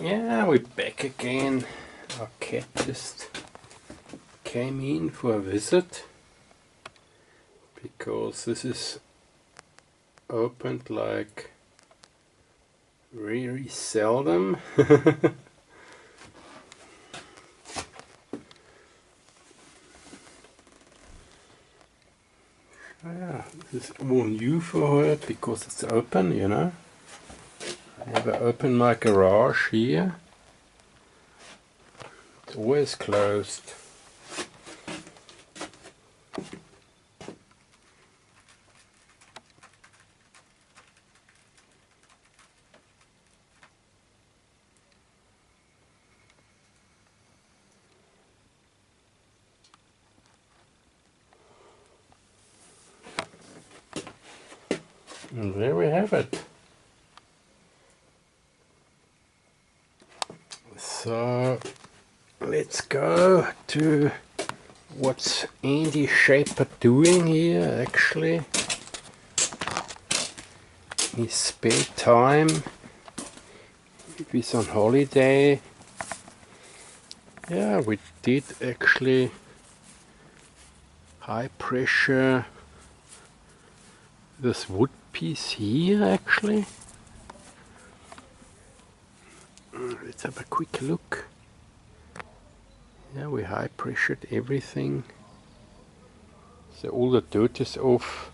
Yeah, we're back again. Our cat just came in for a visit because this is opened like very seldom. Yeah, this is all new for her because it's open, you know. I never open my garage here. It's always closed. And there we have it. So let's go to what's Andy Shaper doing here actually. His spare time. If he's on holiday. Yeah, we did actually high pressure this wood piece here actually. Let's have a quick look. Yeah, we high pressured everything. So all the dirt is off.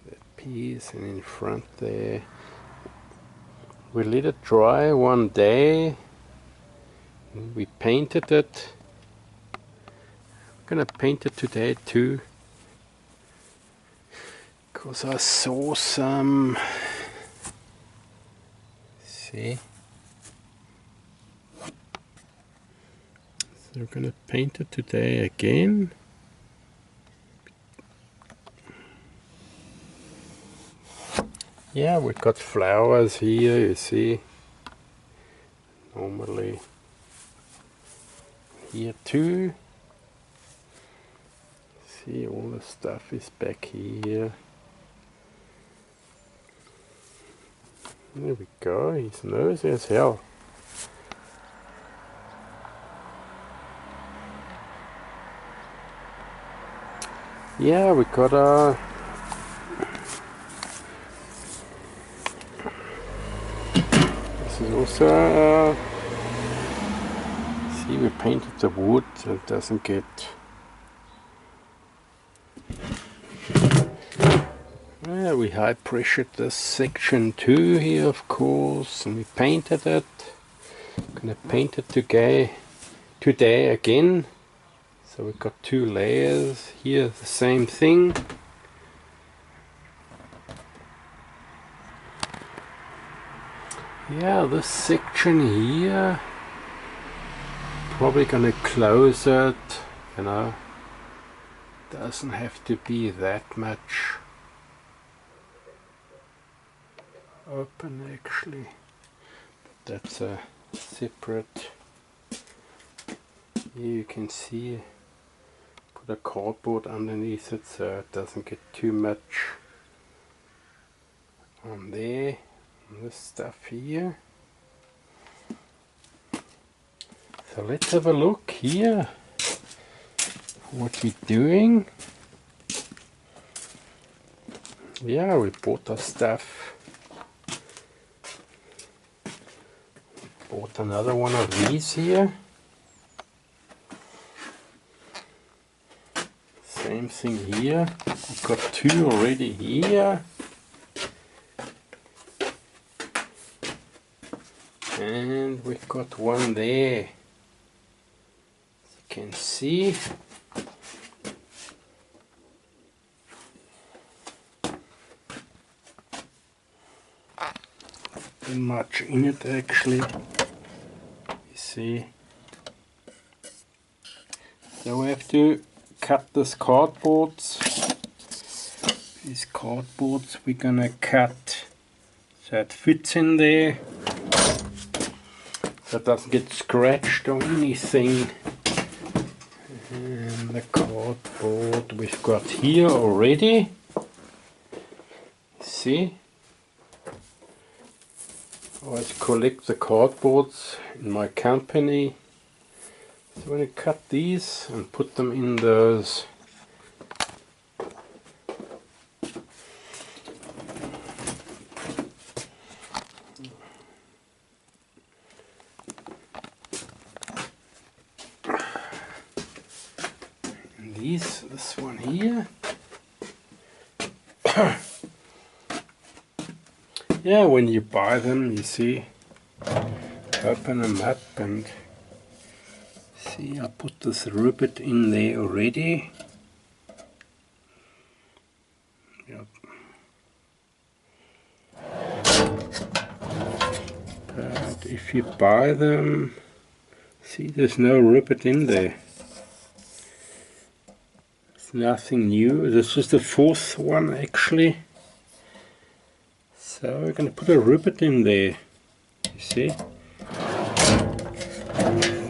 That piece and in front there. We let it dry one day. We painted it. I'm gonna paint it today too. Because I saw some. See? So we're gonna paint it today again. Yeah, we've got flowers here, you see. Normally here too. See, all the stuff is back here. There we go, he's nosy as hell. Yeah, we got a this is also see, we painted the wood so it doesn't get yeah, we high pressured this section too here of course, and we painted it. Gonna paint it today again. So we've got two layers here, the same thing. Yeah, this section here, probably gonna close it, you know. Doesn't have to be that much open actually. That's a separate. Here you can see, put a cardboard underneath it so it doesn't get too much on there. And this stuff here. So let's have a look here. What we're doing. Yeah, we bought our stuff. Bought another one of these here. Same thing here. I've got two already here. And we've got one there. As you can see. Not much in it actually. You see. So we have to cut this cardboards. These cardboards we're gonna cut so it fits in there, so it doesn't get scratched or anything. And the cardboard we've got here already. See? I always collect the cardboards in my company. So I'm going to cut these and put them in those this one here. Yeah, when you buy them, you see, open them up and see, I put this ribbit in there already. Yep. But if you buy them, see, there's no ribbit in there. It's nothing new. This is the fourth one actually. So we're going to put a ribbit in there. You see?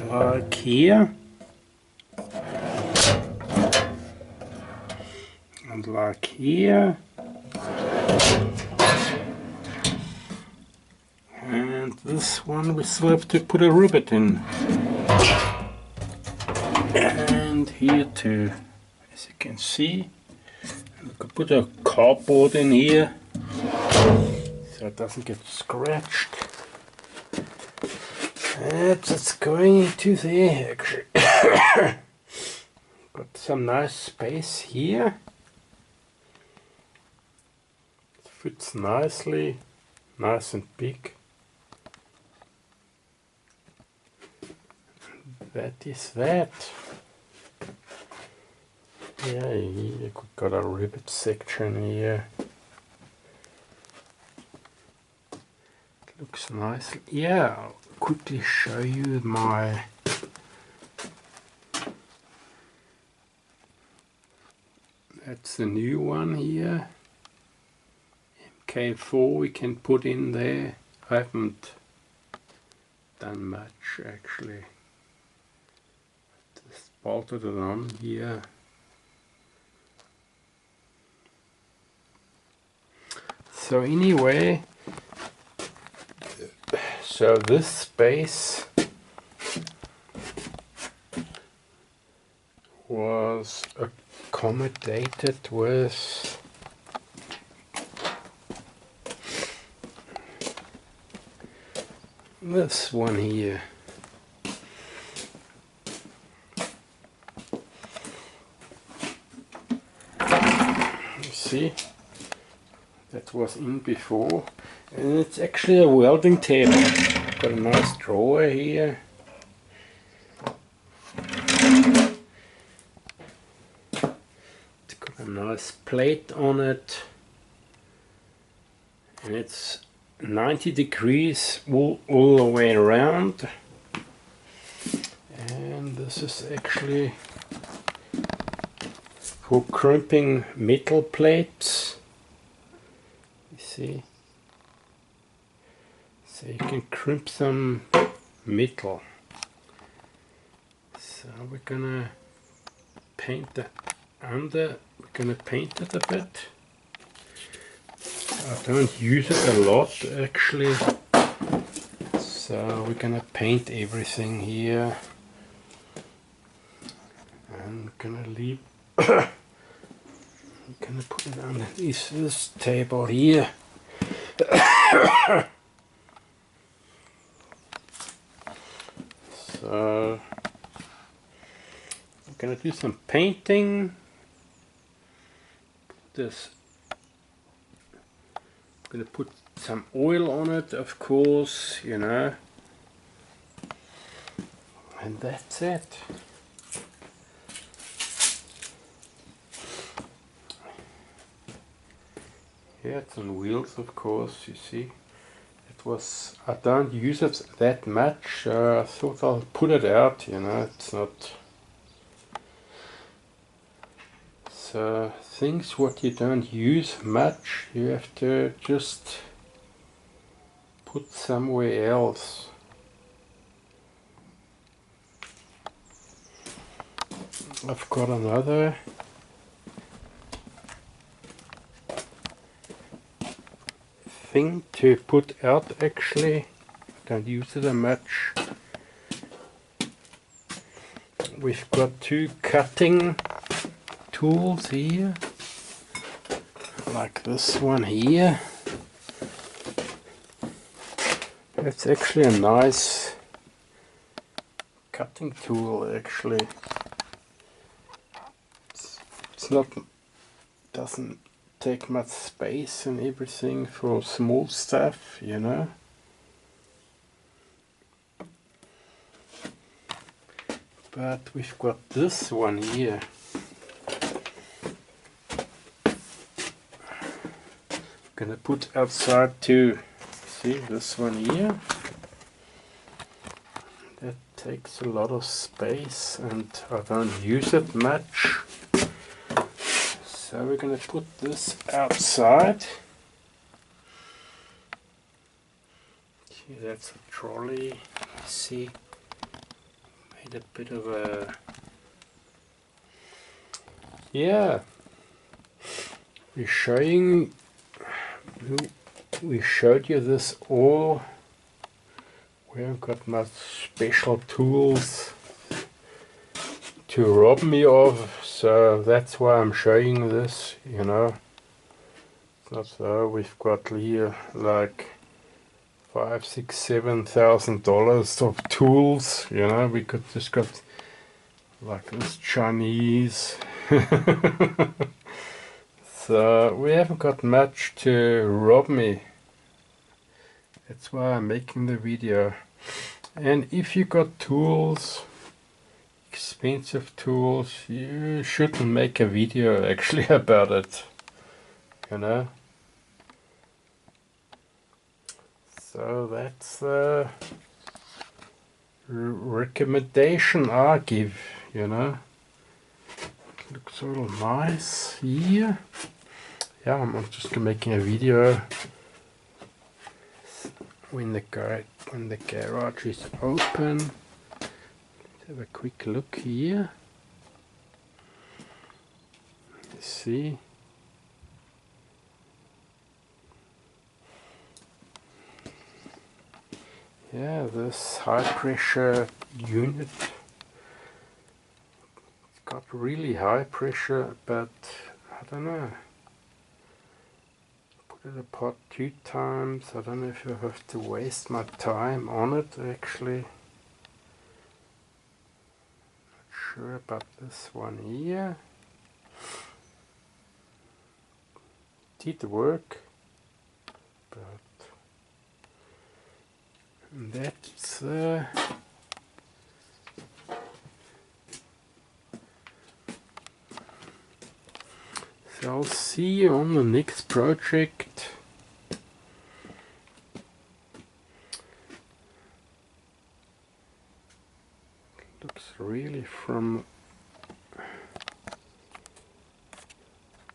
Like here. And like here. And this one we still have to put a ribbit in. And here too. As you can see. We could put a cardboard in here. So it doesn't get scratched. And it's going into there actually. Got some nice space here. It fits nicely, nice and big. That is that. Yeah, you got a ribbit section here. Looks nice. Yeah, I'll quickly show you my that's the new one here. MK4 we can put in there. I haven't done much actually. Just bolted it on here. So anyway, so this space was accommodated with this one here. You see, that was in before, and it's actually a welding table. Got a nice drawer here. It's got a nice plate on it, and it's 90 degrees all the way around. And this is actually for crimping metal plates. You see? So you can crimp some metal. So we're gonna paint the under, we're gonna paint it a bit. I don't use it a lot actually. So we're gonna paint everything here. And gonna leave I'm gonna put it underneath this table here. So I'm gonna do some painting. This I'm gonna put some oil on it, of course, you know. And that's it. Yeah, it's on wheels, of course, you see. It was, I don't use it that much, I thought I'll put it out, you know, it's not... So, things what you don't use much, you have to just put somewhere else. I've got another thing to put out actually. Don't use it that much. We've got two cutting tools here, like this one here. It's actually a nice cutting tool actually. It's not, doesn't take much space and everything for small stuff, you know. But we've got this one here. Gonna put outside too. See this one here? That takes a lot of space and I don't use it much. So we're gonna put this outside. See, that's a trolley. See, made a bit of a, yeah. We showed you this all. We haven't got much special tools to rob me of, so that's why I'm showing this, you know. It's not so we've got here like $5,000, $6,000, $7,000 of tools, you know. We could just got like this Chinese. So we haven't got much to rob me. That's why I'm making the video. And if you got tools, expensive tools, you shouldn't make a video actually about it, you know. So that's the recommendation I give, you know. It looks all nice here. Yeah, I'm just making a video when the garage is open. Let's have a quick look here. See, yeah, this high pressure unit, it's got really high pressure, but I don't know. Put it apart 2 times. I don't know if I have to waste my time on it actually. Not sure about this one here. Did work, but that's so I'll see you on the next project. Looks really from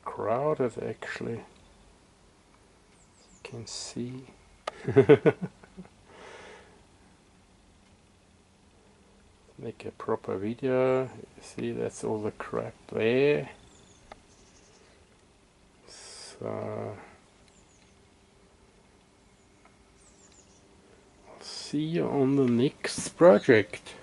crowded actually. You can see. Make a proper video. You see, that's all the crap there. So I'll see you on the next project.